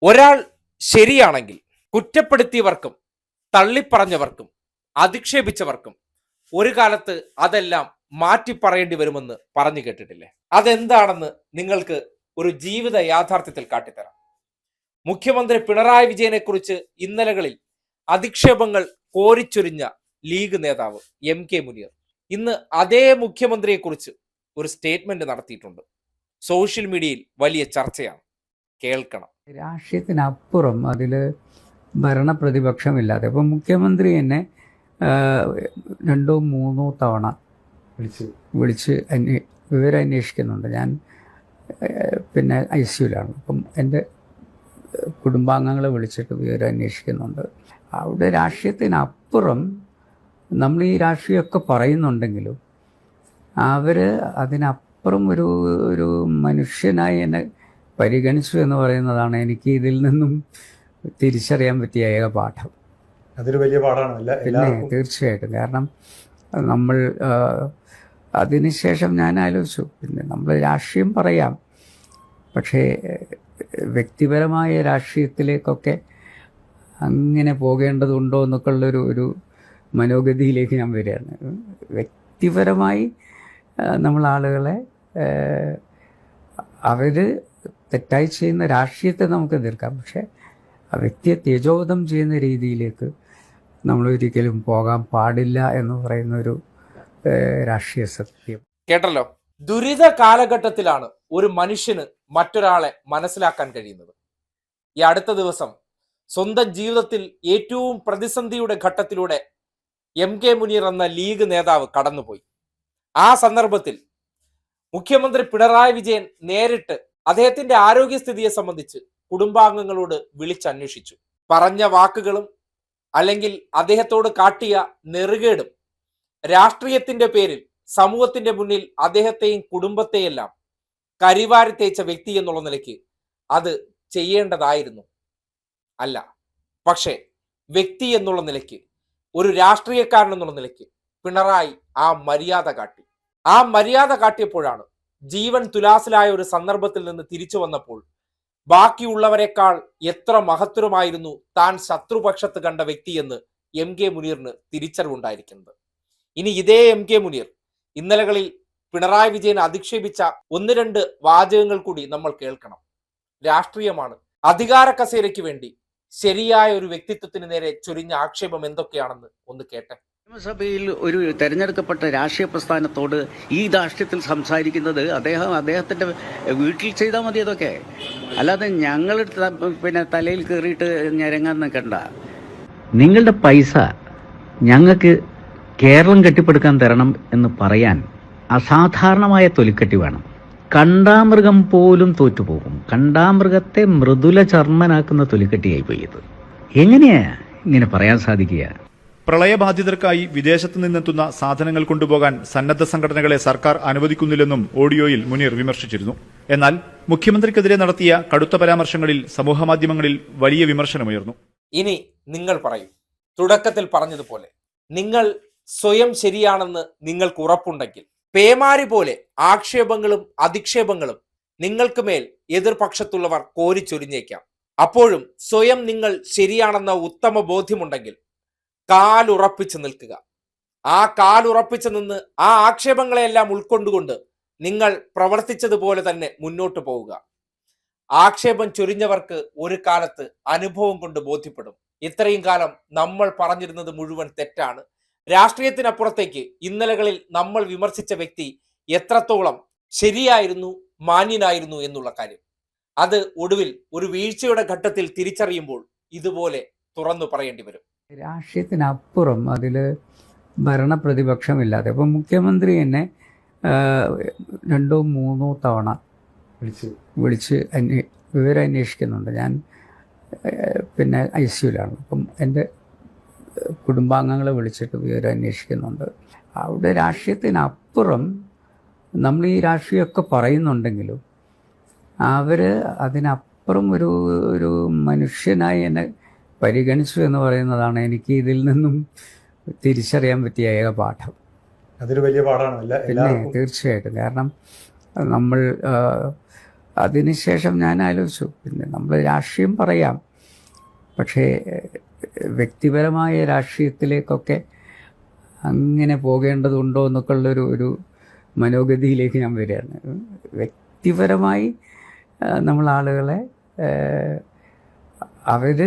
ഒരാൾ ശരിയാണെങ്കിൽ കുറ്റപ്പെടുത്തിയവർക്കും തള്ളിപ്പറഞ്ഞവർക്കും അധിക്ഷേപിച്ചവർക്കും ഒരു കാലത്ത് അതെല്ലാം മാറ്റി പറയേണ്ടി വരുമെന്ന് പറഞ്ഞു കേട്ടിട്ടില്ലേ? അതെന്താണെന്ന് നിങ്ങൾക്ക് ഒരു ജീവിത യാഥാർത്ഥ്യത്തിൽ കാട്ടിത്തരാം. മുഖ്യമന്ത്രി പിണറായി വിജയനെ കുറിച്ച് ഇന്നലകളിൽ അധിക്ഷേപങ്ങൾ കോരിച്ചൊരിഞ്ഞ ലീഗ് നേതാവ് MK മുനീർ ഇന്ന് അതേ മുഖ്യമന്ത്രിയെ കുറിച്ച് ഒരു സ്റ്റേറ്റ്മെന്റ് നടത്തിയിട്ടുണ്ട്. സോഷ്യൽ മീഡിയയിൽ വലിയ ചർച്ചയാണ്. കേൾക്കണം. രാഷ്ട്രീയത്തിനപ്പുറം അതിൽ ഭരണപ്രതിപക്ഷമില്ലാതെ ഇപ്പം മുഖ്യമന്ത്രി എന്നെ 2-3 തവണ വിളിച്ച് വിവരം അന്വേഷിക്കുന്നുണ്ട്. ഞാൻ പിന്നെ ICUലാണ്. അപ്പം എൻ്റെ കുടുംബാംഗങ്ങളെ വിളിച്ചിട്ട് വിവരം അന്വേഷിക്കുന്നുണ്ട്. അവിടെ രാഷ്ട്രീയത്തിനപ്പുറം നമ്മൾ ഈ രാഷ്ട്രീയമൊക്കെ പറയുന്നുണ്ടെങ്കിലും അവർ അതിനപ്പുറം ഒരു മനുഷ്യനായി എന്നെ പരിഗണിച്ചു എന്ന് പറയുന്നതാണ് എനിക്ക് ഇതിൽ നിന്നും തിരിച്ചറിയാൻ പറ്റിയ ഏക പാഠം. അതൊരു വലിയ പാഠമാണ്. പിന്നെ തീർച്ചയായിട്ടും. കാരണം നമ്മൾ അതിനുശേഷം ഞാൻ ആലോചിച്ചു, പിന്നെ നമ്മൾ രാഷ്ട്രീയം പറയാം, പക്ഷേ വ്യക്തിപരമായ രാഷ്ട്രീയത്തിലേക്കൊക്കെ അങ്ങനെ പോകേണ്ടതുണ്ടോ എന്നൊക്കെ ഉള്ളൊരു മനോഗതിയിലേക്ക് ഞാൻ വരികയാണ്. വ്യക്തിപരമായി നമ്മൾ ആളുകളെ അവർ തെറ്റായി ചെയ്യുന്ന രാഷ്ട്രീയത്തെ നമുക്ക് എതിർക്കാം, പക്ഷേ ആ വ്യക്തിയെ തേജോവധം ചെയ്യുന്ന രീതിയിലേക്ക് നമ്മളൊരിക്കലും പോകാൻ പാടില്ല എന്ന് പറയുന്നൊരു രാഷ്ട്രീയ സത്യം. കേട്ടല്ലോ. ദുരിത കാലഘട്ടത്തിലാണ് ഒരു മനുഷ്യന് മറ്റൊരാളെ മനസ്സിലാക്കാൻ കഴിയുന്നത്. ഈ അടുത്ത ദിവസം സ്വന്തം ജീവിതത്തിൽ ഏറ്റവും പ്രതിസന്ധിയുടെ ഘട്ടത്തിലൂടെ MK മുനീർ എന്ന ലീഗ് നേതാവ് കടന്നുപോയി. ആ സന്ദർഭത്തിൽ മുഖ്യമന്ത്രി പിണറായി വിജയൻ നേരിട്ട് അദ്ദേഹത്തിന്റെ ആരോഗ്യസ്ഥിതിയെ സംബന്ധിച്ച് കുടുംബാംഗങ്ങളോട് വിളിച്ചന്വേഷിച്ചു. പറഞ്ഞ വാക്കുകളും അല്ലെങ്കിൽ അദ്ദേഹത്തോട് കാട്ടിയ നെറുകേടും രാഷ്ട്രീയത്തിന്റെ പേരിൽ സമൂഹത്തിന്റെ മുന്നിൽ അദ്ദേഹത്തെയും കുടുംബത്തെയെല്ലാം കരിവാരി തേച്ച വ്യക്തി എന്നുള്ള നിലയ്ക്ക് അത് ചെയ്യേണ്ടതായിരുന്നു. അല്ല, പക്ഷേ വ്യക്തി എന്നുള്ള നിലയ്ക്ക്, ഒരു രാഷ്ട്രീയക്കാരൻ എന്നുള്ള നിലയ്ക്ക് പിണറായി ആ മര്യാദ കാട്ടി. ആ മര്യാദ കാട്ടിയപ്പോഴാണ് ജീവൻ തുലാസിലായ ഒരു സന്ദർഭത്തിൽ നിന്ന് തിരിച്ചു വന്നപ്പോൾ ബാക്കിയുള്ളവരെക്കാൾ എത്ര മഹത്തരമായിരുന്നു താൻ ശത്രുപക്ഷത്ത് കണ്ട വ്യക്തിയെന്ന് MK മുനീറിന് തിരിച്ചറിവുണ്ടായിരിക്കുന്നത്. ഇനി ഇതേ MK മുനീർ ഇന്നലകളിൽ പിണറായി വിജയനെ അധിക്ഷേപിച്ച 1-2 വാചകങ്ങൾ കൂടി നമ്മൾ കേൾക്കണം. രാഷ്ട്രീയമാണ്. അധികാര കസേരയ്ക്ക് വേണ്ടി ശരിയായ ഒരു വ്യക്തിത്വത്തിന് നേരെ ചൊരിഞ്ഞ ആക്ഷേപം എന്തൊക്കെയാണെന്ന് ഒന്ന് കേട്ടെ. നിയമസഭയിൽ ഒരു തെരഞ്ഞെടുക്കപ്പെട്ട രാഷ്ട്രീയ പ്രസ്ഥാനത്തോട് ഈ രാഷ്ട്രീയത്തിൽ സംസാരിക്കുന്നത് അദ്ദേഹത്തിന്റെ വീട്ടിൽ ചെയ്താൽ മതി. അതൊക്കെ അല്ലാതെ ഞങ്ങൾ പിന്നെ തലയിൽ കയറിയിട്ട് ഞരങ്ങാൻ നിൽക്കണ്ട. നിങ്ങളുടെ പൈസ ഞങ്ങൾക്ക് കേരളം കെട്ടിപ്പടുക്കാൻ തരണം എന്ന് പറയാൻ അസാധാരണമായ തൊലിക്കെട്ടി വേണം. കണ്ടാമൃഗം പോലും തോറ്റുപോകും. കണ്ടാമൃഗത്തെ മൃദുല ചർമ്മനാക്കുന്ന തൊലിക്കെട്ടിയായി പോയി. ഇത് എങ്ങനെയാ ഇങ്ങനെ പറയാൻ സാധിക്കുക? പ്രളയബാധിതർക്കായി വിദേശത്തു നിന്നെത്തുന്ന സാധനങ്ങൾ കൊണ്ടുപോകാൻ സന്നദ്ധ സംഘടനകളെ സർക്കാർ അനുവദിക്കുന്നില്ലെന്നും ഓഡിയോയിൽ മുനീർ വിമർശിച്ചിരുന്നു. എന്നാൽ മുഖ്യമന്ത്രിക്കെതിരെ നടത്തിയ കടുത്ത പരാമർശങ്ങളിൽ സമൂഹമാധ്യമങ്ങളിൽ വലിയ വിമർശനമുയർന്നു. ഇനി നിങ്ങൾ പറയൂ. തുടക്കത്തിൽ പറഞ്ഞതുപോലെ നിങ്ങൾ സ്വയം ശരിയാണെന്ന് നിങ്ങൾക്ക് ഉറപ്പുണ്ടെങ്കിൽ പേമാരി പോലെ ആക്ഷേപങ്ങളും അധിക്ഷേപങ്ങളും നിങ്ങൾക്ക് മേൽ എതിർപക്ഷത്തുള്ളവർ കോരിച്ചൊരിഞ്ഞേക്കാം. അപ്പോഴും സ്വയം നിങ്ങൾ ശരിയാണെന്ന ഉത്തമ ബോധ്യമുണ്ടെങ്കിൽ കാലുറപ്പിച്ച് നിൽക്കുക. ആ കാലുറപ്പിച്ച് നിന്ന് ആ ആക്ഷേപങ്ങളെല്ലാം ഉൾക്കൊണ്ടുകൊണ്ട് നിങ്ങൾ പ്രവർത്തിച്ചതുപോലെ തന്നെ മുന്നോട്ട് പോവുക. ആക്ഷേപം ചൊരിഞ്ഞവർക്ക് ഒരു കാലത്ത് അനുഭവം കൊണ്ട് ബോധ്യപ്പെടും, ഇത്രയും കാലം നമ്മൾ പറഞ്ഞിരുന്നത് മുഴുവൻ തെറ്റാണ്. രാഷ്ട്രീയത്തിനപ്പുറത്തേക്ക് ഇന്നലകളിൽ നമ്മൾ വിമർശിച്ച വ്യക്തി എത്രത്തോളം ശരിയായിരുന്നു, മാന്യനായിരുന്നു എന്നുള്ള കാര്യം അത് ഒടുവിൽ ഒരു വീഴ്ചയുടെ ഘട്ടത്തിൽ തിരിച്ചറിയുമ്പോൾ ഇതുപോലെ തുറന്നു പറയേണ്ടി വരും. രാഷ്ട്രീയത്തിനപ്പുറം അതിൽ ഭരണപ്രതിപക്ഷമില്ലാതെ ഇപ്പം മുഖ്യമന്ത്രി എന്നെ 2-3 തവണ വിളിച്ച് വിവരം അന്വേഷിക്കുന്നുണ്ട്. ഞാൻ പിന്നെ ICUലാണ്. അപ്പം എൻ്റെ കുടുംബാംഗങ്ങളെ വിളിച്ചിട്ട് വിവരം അന്വേഷിക്കുന്നുണ്ട്. അവിടെ രാഷ്ട്രീയത്തിനപ്പുറം നമ്മൾ ഈ രാഷ്ട്രീയമൊക്കെ പറയുന്നുണ്ടെങ്കിലും അവർ അതിനപ്പുറം ഒരു മനുഷ്യനായി എന്നെ പരിഗണിച്ചു എന്ന് പറയുന്നതാണ് എനിക്ക് ഇതിൽ നിന്നും തിരിച്ചറിയാൻ പറ്റിയ ഏക പാഠം. അതൊരു വലിയ പാഠമാണ്. പിന്നെ തീർച്ചയായിട്ടും. കാരണം നമ്മൾ അതിനുശേഷം ഞാൻ ആലോചിച്ചു, പിന്നെ നമ്മൾ രാഷ്ട്രീയം പറയാം, പക്ഷേ വ്യക്തിപരമായ രാഷ്ട്രീയത്തിലേക്കൊക്കെ അങ്ങനെ പോകേണ്ടതുണ്ടോ എന്നൊക്കെ ഉള്ളൊരു മനോഗതിയിലേക്ക് ഞാൻ വരികയാണ്. വ്യക്തിപരമായി നമ്മൾ ആളുകളെ അവർ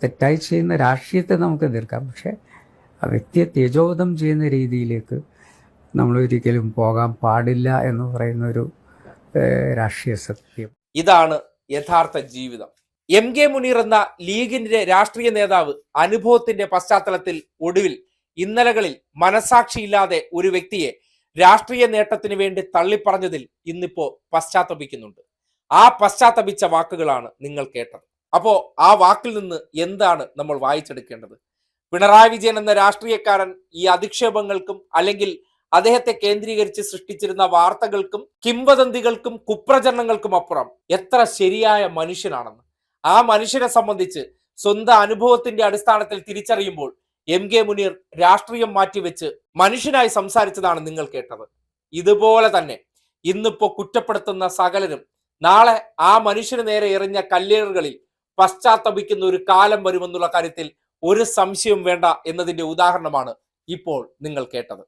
തെറ്റായി ചെയ്യുന്ന രാഷ്ട്രീയത്തെ നമുക്ക് എതിർക്കാം, പക്ഷേ ആ വ്യക്തിയെ തേജോവധം ചെയ്യുന്ന രീതിയിലേക്ക് നമ്മളൊരിക്കലും പോകാൻ പാടില്ല എന്ന് പറയുന്നൊരു രാഷ്ട്രീയ സത്യം. ഇതാണ് യഥാർത്ഥ ജീവിതം. എം കെ മുനീർ എന്ന ലീഗിന്റെ രാഷ്ട്രീയ നേതാവ് അനുഭവത്തിന്റെ പശ്ചാത്തലത്തിൽ ഒടുവിൽ ഇന്നലകളിൽ മനസാക്ഷിയില്ലാതെ ഒരു വ്യക്തിയെ രാഷ്ട്രീയ നേട്ടത്തിന് വേണ്ടി തള്ളിപ്പറഞ്ഞതിൽ ഇന്നിപ്പോ പശ്ചാത്തപിക്കുന്നുണ്ട്. ആ പശ്ചാത്തപിച്ച വാക്കുകളാണ് നിങ്ങൾ കേട്ടത്. അപ്പോ ആ വാക്കിൽ നിന്ന് എന്താണ് നമ്മൾ വായിച്ചെടുക്കേണ്ടത്? പിണറായി വിജയൻ എന്ന രാഷ്ട്രീയക്കാരൻ ഈ അധിക്ഷേപങ്ങൾക്കും അല്ലെങ്കിൽ അദ്ദേഹത്തെ കേന്ദ്രീകരിച്ച് സൃഷ്ടിച്ചിരുന്ന വാർത്തകൾക്കും കിംവദന്തികൾക്കും കുപ്രചരണങ്ങൾക്കും അപ്പുറം എത്ര ശരിയായ മനുഷ്യനാണെന്ന് ആ മനുഷ്യനെ സംബന്ധിച്ച് സ്വന്തം അനുഭവത്തിന്റെ അടിസ്ഥാനത്തിൽ തിരിച്ചറിയുമ്പോൾ എം കെ മുനീർ രാഷ്ട്രീയം മാറ്റിവെച്ച് മനുഷ്യനായി സംസാരിച്ചതാണ് നിങ്ങൾ കേട്ടത്. ഇതുപോലെ തന്നെ ഇന്നിപ്പോ കുറ്റപ്പെടുത്തുന്ന സകലരും നാളെ ആ മനുഷ്യന് നേരെ എറിഞ്ഞ കല്ലേറുകളിൽ പശ്ചാത്തപിക്കുന്ന ഒരു കാലം വരുമെന്നുള്ള കാര്യത്തിൽ ഒരു സംശയവും വേണ്ട എന്നതിന്റെ ഉദാഹരണമാണ് ഇപ്പോൾ നിങ്ങൾ കേട്ടത്.